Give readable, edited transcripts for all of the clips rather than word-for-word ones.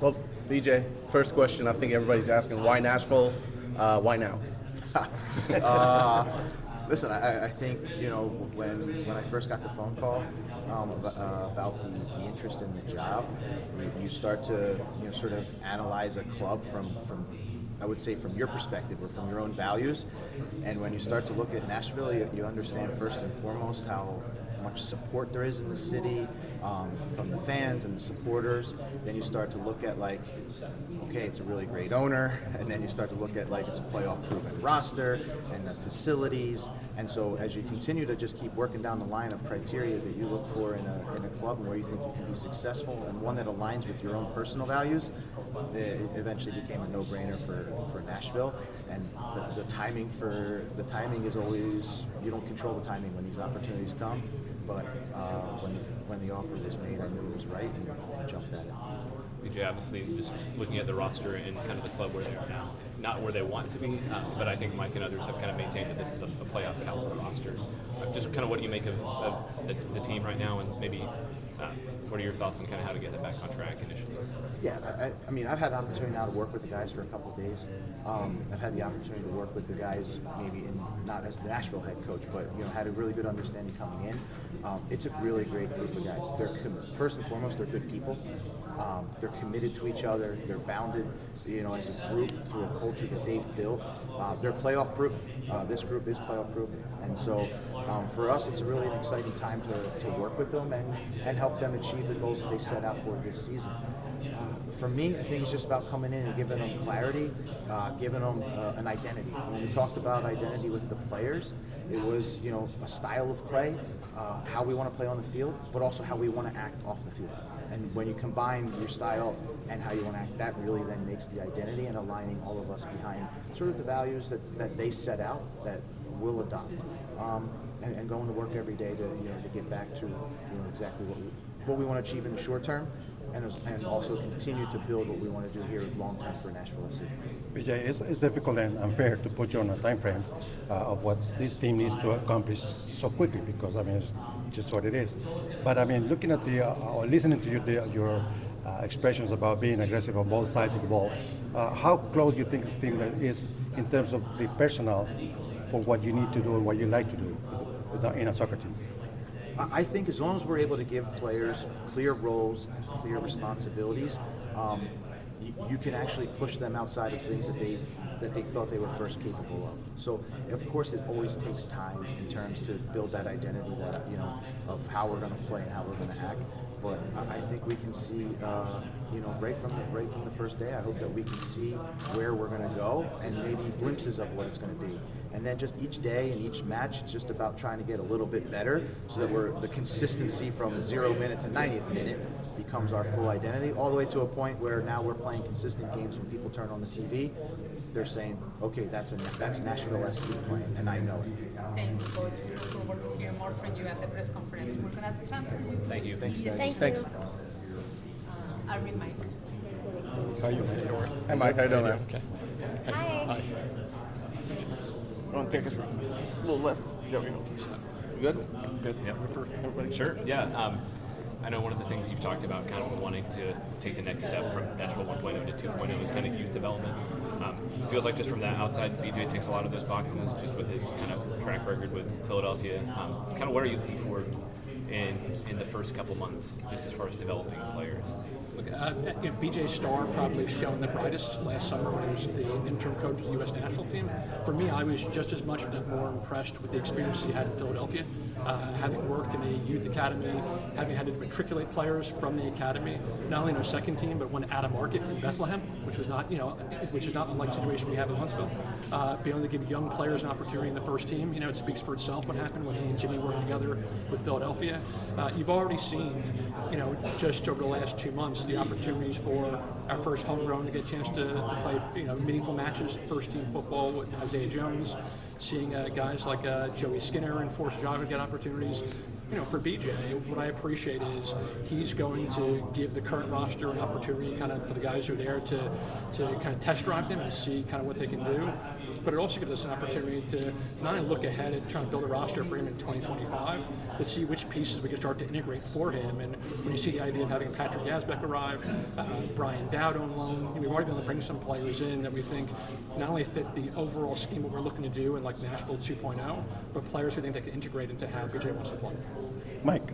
Well, BJ, first question. I think everybody's asking, why Nashville? Why now? Listen, I think, when I first got the phone call about the interest in the job, you start to sort of analyze a club from I would say from your perspective or from your own values. And when you start to look at Nashville, you understand first and foremost how much support there is in the city from the fans and the supporters. Then you start to look at okay, it's a really great owner, and then you start to look at it's a playoff-proven roster and the facilities. And so as you continue to just keep working down the line of criteria that you look for in a club and where you think you can be successful and one that aligns with your own personal values, it eventually became a no-brainer for Nashville. And the timing is always, you don't control the timing when these opportunities come. But when the offer was made, I knew it was right and jumped at it. BJ, obviously, just looking at the roster and kind of the club where they are now, not where they want to be, but I think Mike and others have kind of maintained that this is a playoff caliber roster. Just kind of what do you make of the team right now, and maybe what are your thoughts on kind of how to get that back on track initially? Yeah, I mean, I've had the opportunity now to work with the guys for a couple of days. I've had the opportunity to work with the guys maybe not as the Nashville head coach, but had a really good understanding coming in. It's a really great group of guys. First and foremost, they're good people. They're committed to each other. They're bounded, as a group through a culture that they've built. They're playoff proof. This group is playoff proof, and so for us, it's really an exciting time to work with them and help them achieve the goals that they set out for this season. For me, I think it's just about coming in and giving them clarity, giving them an identity. When we talked about identity with the players, it was a style of play, how we want to play on the field, but also how we want to act off the field. And when you combine your style and how you want to act, that really then makes the identity and aligning all of us behind sort of the values that they set out that we'll adopt. And going to work every day to get back to exactly what we want to achieve in the short term, and also continue to build what we want to do here long term for Nashville SC. BJ, it's difficult and unfair to put you on a time frame of what this team needs to accomplish so quickly, because it's just what it is. But looking at or listening to your expressions about being aggressive on both sides of the ball, how close do you think this team is in terms of the personnel for what you need to do and what you like to do in a soccer team? I think as long as we're able to give players clear roles and clear responsibilities, you can actually push them outside of things that they thought they were first capable of. So, of course, it always takes time in terms to build that identity of how we're going to play and how we're going to act. But I think we can see, right from the first day, I hope that we can see where we're going to go and maybe glimpses of what it's going to be. And then just each day and each match, it's just about trying to get a little bit better so that the consistency from 0 minute to 90th minute becomes our full identity, all the way to a point where now we're playing consistent games. When people turn on the TV, they're saying, okay, that's Nashville SC playing, and I know it. Thank you, Coach. We look forward to hearing more from you at the press conference. We're going to transfer you. Thank you. Thanks, guys. Thanks. I'll read Mike. How you? Hey, Mike. How you doing, man? Okay. Hi. Want to take us a little left? You good? Good. Yeah. Everybody? Sure. Yeah. I know one of the things you've talked about, kind of wanting to take the next step from Nashville 1.0 to 2.0, is kind of youth development. It feels like just from the outside, BJ ticks a lot of those boxes, just with his kind of track record with Philadelphia. Kind of what are you looking for in the first couple months, just as far as developing players? Look, BJ Starr probably shone the brightest last summer when he was the interim coach of the U.S. national team. For me, I was just as much, if not more, impressed with the experience he had in Philadelphia. Having worked in a youth academy, having had to matriculate players from the academy, not only in our second team, but one at a market in Bethlehem, which was not, which is not unlike the situation we have in Huntsville. Being able to give young players an opportunity in the first team, it speaks for itself what happened when he and Jimmy worked together with Philadelphia. You've already seen, just over the last 2 months, the opportunities for our first homegrown to get a chance to play, meaningful matches, first team football with Isaiah Jones, seeing guys like Joey Skinner and Forrest Jago get opportunities. for BJ, what I appreciate is he's going to give the current roster an opportunity kind of for the guys who are there to kind of test drive them and see kind of what they can do. But it also gives us an opportunity to not only look ahead and try to build a roster for him in 2025, but see which pieces we can start to integrate for him. And when you see the idea of having Patrick Yazbek arrive, Brian Dowd on loan, we've already been able to bring some players in that we think not only fit the overall scheme what we're looking to do in like Nashville 2.0, but players we think they can integrate into how BJ wants to play. Mike,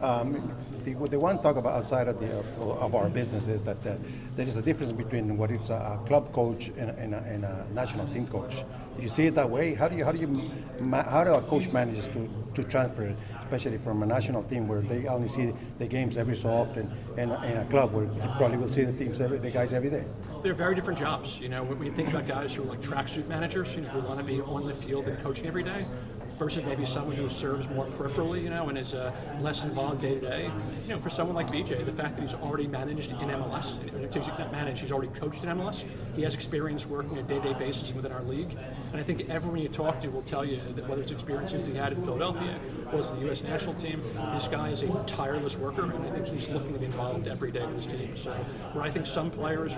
the one talk about outside of our business is that there is a difference between what is a club coach and a national team coach. Do you see it that way? How do a coach manages to transfer it, especially from a national team where they only see the games every so often, and a club where you probably will see the guys every day? They're very different jobs. When we think about guys who are like tracksuit managers, who want to be on the field and coaching every day, versus maybe someone who serves more peripherally, and is less involved day to day. For someone like BJ, the fact that he's already managed in MLS, not managed, he's already coached in MLS. He has experience working on a day-to-day basis within our league. And I think everyone you talk to will tell you that whether it's experiences he had in Philadelphia, was the U.S. national team, this guy is a tireless worker, and I think he's looking to be involved every day with his team. So where I think some players,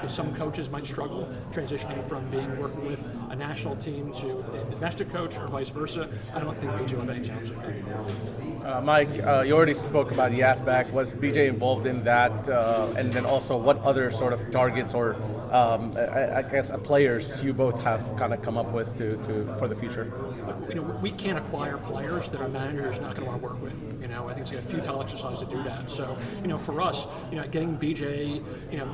some coaches might struggle transitioning from working with a national team to a domestic coach or vice versa, I don't think BJ will have any challenge with that. Mike, you already spoke about Yazbek. Was BJ involved in that? And then also, what other sort of targets or I guess players you both have kind of come up with for the future? We can't acquire players that our manager is not going to want to work with. I think it's a futile exercise to do that. So, for us, getting BJ,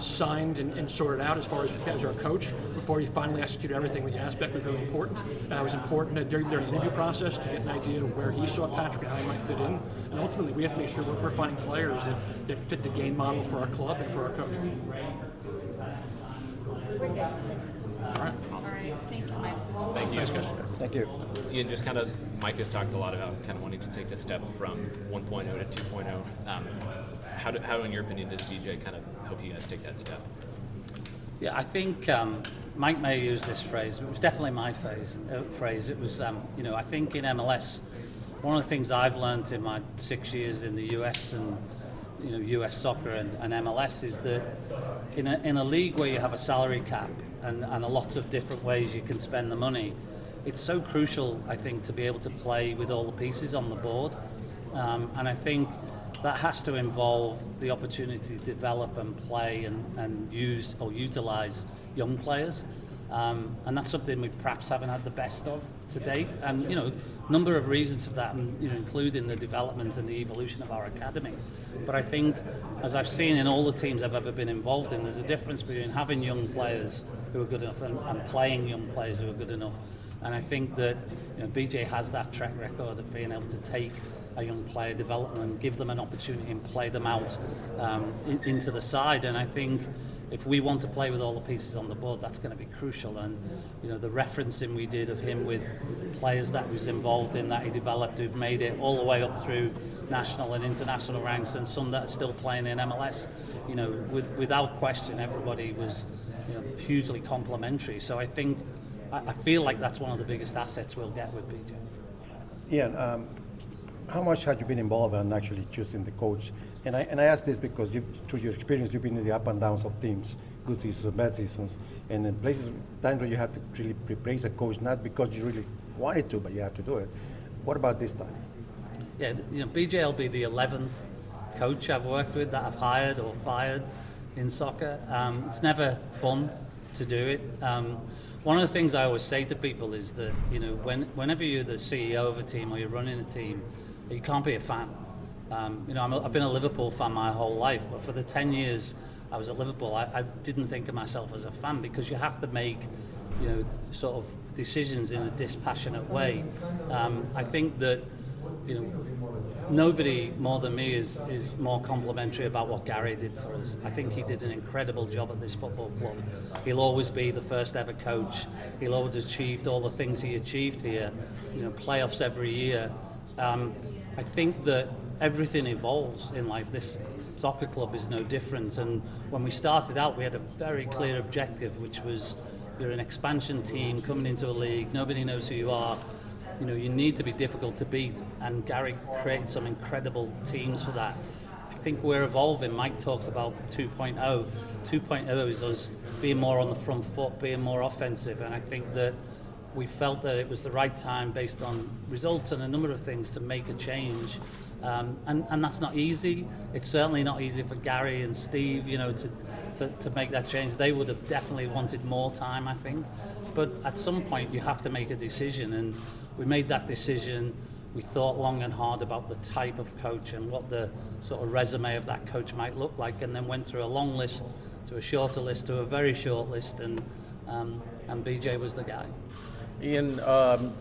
signed and sorted out as far as our coach before he finally executed everything with Yazbek was really important. It was important during the interview process to get an idea of where he saw Patrick and how he might fit in. And ultimately, we have to make sure we're finding players that fit the game model for our club and for our coach. We're good. All right. All right. Thank you, Mike. Thank you. Thanks, guys. Thank you. Ian, just kind of, Mike has talked a lot about kind of wanting to take the step from 1.0 to 2.0. How, in your opinion, does BJ kind of help you guys take that step? Yeah, I think Mike may use this phrase. It was definitely my phrase. It was, I think in MLS, one of the things I've learned in my 6 years in the US and US soccer and MLS is that in a league where you have a salary cap and a lot of different ways you can spend the money, it's so crucial, I think, to be able to play with all the pieces on the board. And I think that has to involve the opportunity to develop and play and use or utilize young players. And that's something we perhaps haven't had the best of to date. And, number of reasons for that, including the development and the evolution of our academy. But I think, as I've seen in all the teams I've ever been involved in, there's a difference between having young players who are good enough and playing young players who are good enough. And I think that BJ has that track record of being able to take a young player development, give them an opportunity and play them out into the side. And I think if we want to play with all the pieces on the board, that's going to be crucial. And the referencing we did of him with players that he was involved in, that he developed, who've made it all the way up through national and international ranks, and some that are still playing in MLS. Without question, everybody was hugely complimentary. So I think I feel like that's one of the biggest assets we'll get with BJ. Ian, how much have you been involved in actually choosing the coach? And I ask this because through your experience, you've been in the up and downs of teams, good seasons, bad seasons, and in times where you have to really replace a coach, not because you really wanted to, but you have to do it. What about this time? Yeah, BJ will be the 11th coach I've worked with that I've hired or fired in soccer. It's never fun to do it. One of the things I always say to people is that whenever you're the CEO of a team or you're running a team, you can't be a fan. I've been a Liverpool fan my whole life, but for the 10 years I was at Liverpool, I didn't think of myself as a fan, because you have to make sort of decisions in a dispassionate way. I think that nobody more than me is more complimentary about what Gary did for us. I think he did an incredible job at this football club. He'll always be the first ever coach. He'll always achieved all the things he achieved here, playoffs every year. I think that everything evolves in life. This soccer club is no different. And when we started out, we had a very clear objective, which was you're an expansion team coming into a league. Nobody knows who you are. you need to be difficult to beat, and Gary created some incredible teams for that. I think we're evolving. Mike talks about 2.0. 2.0 is us being more on the front foot, being more offensive, and I think that we felt that it was the right time based on results and a number of things to make a change. And that's not easy. It's certainly not easy for Gary and Steve, to make that change. They would have definitely wanted more time, I think. But at some point you have to make a decision, and we made that decision. We thought long and hard about the type of coach and what the sort of resume of that coach might look like, and then went through a long list to a shorter list to a very short list, and BJ was the guy. Ian,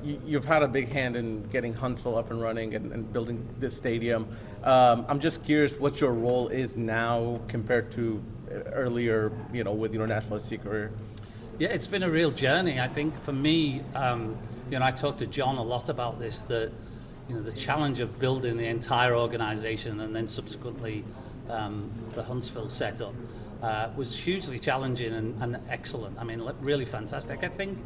you've had a big hand in getting Huntsville up and running and building this stadium. I'm just curious what your role is now compared to earlier, with your Nashville SC career. Yeah, it's been a real journey. I think for me, I talked to John a lot about this, that the challenge of building the entire organization and then subsequently the Huntsville setup was hugely challenging and excellent. I mean, really fantastic. I think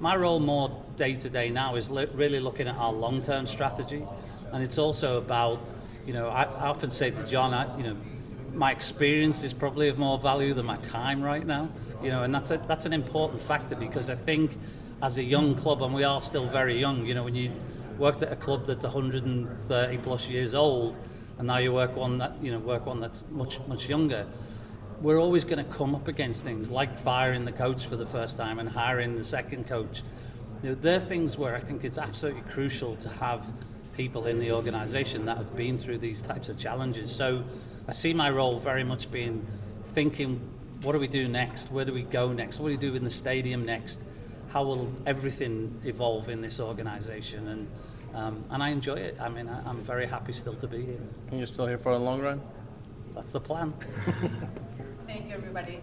my role more day to day now is really looking at our long-term strategy, and it's also about, I often say to John, my experience is probably of more value than my time right now, and that's an important factor, because I think as a young club, and we are still very young, when you worked at a club that's 130 plus years old, and now you work one that's much younger, we're always going to come up against things like firing the coach for the first time and hiring the second coach. They're things where I think it's absolutely crucial to have people in the organization that have been through these types of challenges. So I see my role very much being thinking, what do we do next? Where do we go next? What do we do in the stadium next? How will everything evolve in this organization? And I enjoy it. I mean, I'm very happy still to be here. And you're still here for a long run? That's the plan. Thank you, everybody.